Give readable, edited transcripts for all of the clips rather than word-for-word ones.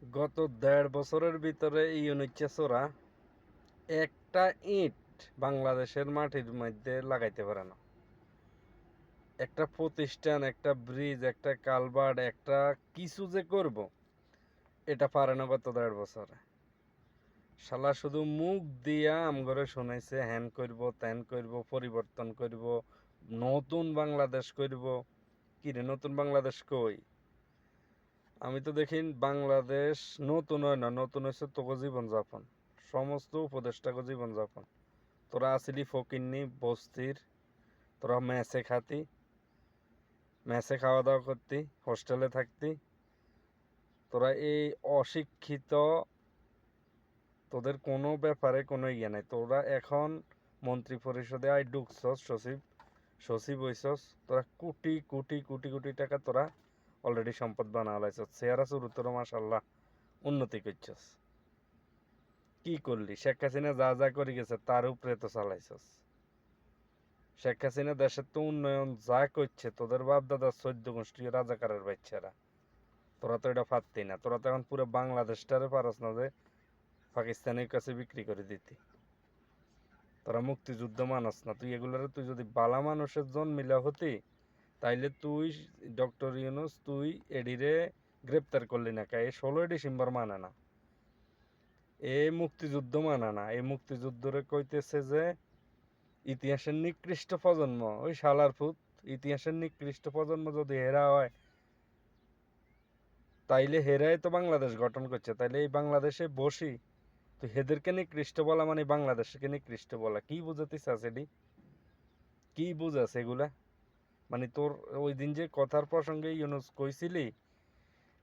গত ১.৫ বছরের ভিতরে ইউনিটরা একটা ইট বাংলাদেশের মাটির মধ্যে লাগাইতে পারে না। একটা প্রতিষ্ঠান, একটা ব্রিজ, একটা কালভার্ট, একটা কিছু যে করব এটা পারে না গত ১.৫ বছরে। শালা শুধু মুখ দিয়া আমগরে শুনাইছে হ্যান করব, ত্যান করব, পরিবর্তন করব, নতুন বাংলাদেশ করব। কি রে, নতুন বাংলাদেশ কই? আমি তো দেখি বাংলাদেশ নতুন হয় না, নতুন হয়েছে তোকে জীবনযাপন, সমস্ত উপদেষ্টাকে জীবনযাপন। তোরা আসিলি ফকিন্নি বস্তির, তোরা মেসে খাওয়া দাওয়া করতি, হোস্টেলে থাকতি। তোরা এই অশিক্ষিত, তোদের কোনো ব্যাপারে কোনো ইয়ে নাই। তোরা এখন মন্ত্রী পরিষদে আয় ঢুকছস, সচিব হইছস। তোরা কোটি কোটি কোটি কোটি টাকা তোরা অলরেডি সম্পদ বানা লাইছস। চেহারা শুরু তোরা মাশাল্লাহ উন্নতি করছস। কি করলি? শেখ হাসিনা যা যা করে গেছে তার উপরে তো চালাইছস। শেখ হাসিনা দেশের তো উন্নয়ন যা করছে, তোদের বাপ দাদা 14 গোষ্ঠী রাজাকারের বাচ্চারা, তোরা তো এটা পারতি না। তোরা তো এখন পুরো বাংলাদেশটারে পারস না যে পাকিস্তানের কাছে বিক্রি করে দিতি। তোরা মুক্তিযুদ্ধ মানস না। তুই যদি বালা মানুষের জন্মিলা হতি, তাইলে তুই ডক্টর ইউনূস তুই এডিরে গ্রেপ্তার করলি না। এই 16 ডিসেম্বর মানে না, এ মুক্তিযুদ্ধ মানে না। এই মুক্তিযুদ্ধরে কইতেছে যে ইতিহাসের নিকৃষ্ট প্রজন্ম। ওই শালার ফুত, ইতিহাসের নিকৃষ্ট প্রজন্ম যদি হেরা হয়, তাইলে হেরাই তো বাংলাদেশ গঠন করছে। তাইলে এই বাংলাদেশে বসি তো হেদেরকে নিকৃষ্ট বলা মানে বাংলাদেশকে নিকৃষ্ট বলা। কি বুঝাতে চাস এডি? কি বুঝাস এগুলা? মানে তোর ওই দিন যে কথার প্রসঙ্গে ইউনুস কইছিলি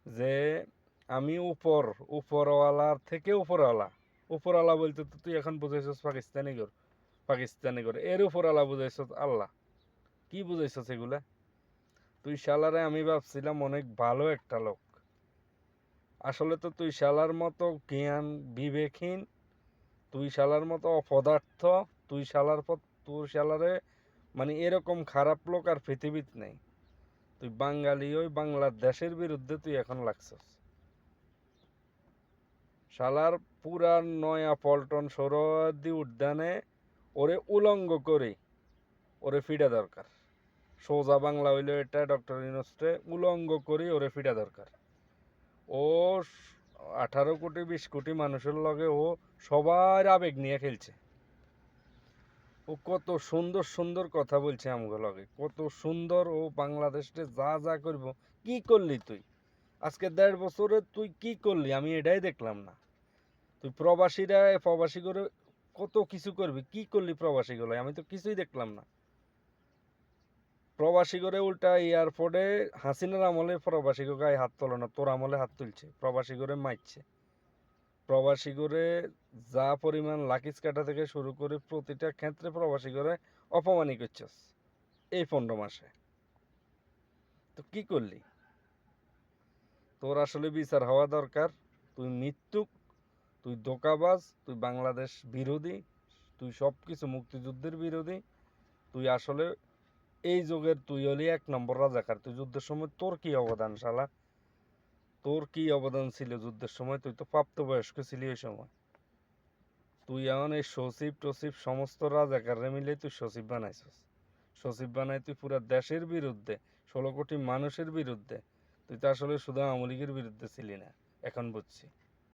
যে আমি উপরওয়ালার থেকে উপরওয়ালা বলতে তো তুই এখন বুঝাইছস পাকিস্তানি গর এর উপরওয়ালা বুঝাইছস আল্লাহ। কি বুঝাইছস এগুলা? তুই শালারে আমি ভাবছিলাম অনেক ভালো একটা লোক। আসলে তো তুই শালার মতো জ্ঞান বিবেকহীন, তুই শালার মতো অপদার্থ, তোর শালারে মানে এরকম খারাপ লোক আর পৃথিবীতে নেই। তুই বাঙালি ওই বাংলাদেশের বিরুদ্ধে তুই এখন লাগছস। শালার পুরা নয়া পল্টন সৌরদি উদ্যানে ওরে উলঙ্গ করে ওরে ফিডা দরকার। সোজা বাংলা হইলো এটা, ডক্টর ইউনূসরে উলঙ্গ করে ওরে ফিডা দরকার। ও 18 কোটি 20 কোটি মানুষের লগে ও সবার আবেগ নিয়ে খেলছে। ও কত সুন্দর সুন্দর কথা বলছে আমগো লগে, কত সুন্দর। ও বাংলাদেশে যা যা করব। কি করলি তুই আজকে 1.5 বছরে? তুই কি করলি আমি এটাই দেখলাম না। তুই প্রবাসী করে কত কিছু করবি, কি করলি প্রবাসী গুলো? আমি তো কিছুই দেখলাম না। প্রবাসী করে উল্টা এয়ারপোর্টে হাসিনার আমলে প্রবাসী গায়ে হাত তোলে না, তোর আমলে হাত তুলছে, প্রবাসী করে মারছে। প্রবাসী করে যা পরিমাণ লাকিজ কাটা থেকে শুরু করে প্রতিটা ক্ষেত্রে প্রবাসী করে অপমানই করছিস এই 15 মাসে। তো কি করলি? তোর আসলে বিচার হওয়া দরকার। তুই মৃত্যুক, তুই ধোঁকাবাজ, তুই বাংলাদেশ বিরোধী, তুই সব কিছু মুক্তিযুদ্ধের বিরোধী। তুই আসলে এই যুগের তুই হলি 1 নম্বর রাজাকার। তুই যুদ্ধের সময় তোর কি অবদান শালা? তোর কি অবদান ছিল যুদ্ধের সময়? তুই তো প্রাপ্তবয়স্ক ছিলি ওই সময়। তুই এমন এই সচিব টসিব সমস্ত রাজাকাররে মিলে তুই সচিব বানাইছিস। সচিব বানাই তুই পুরা দেশের বিরুদ্ধে, 16 কোটি মানুষের বিরুদ্ধে। তুই তো আসলে শুধু আওয়ামী লীগের বিরুদ্ধে ছিলি না, এখন বুঝছি।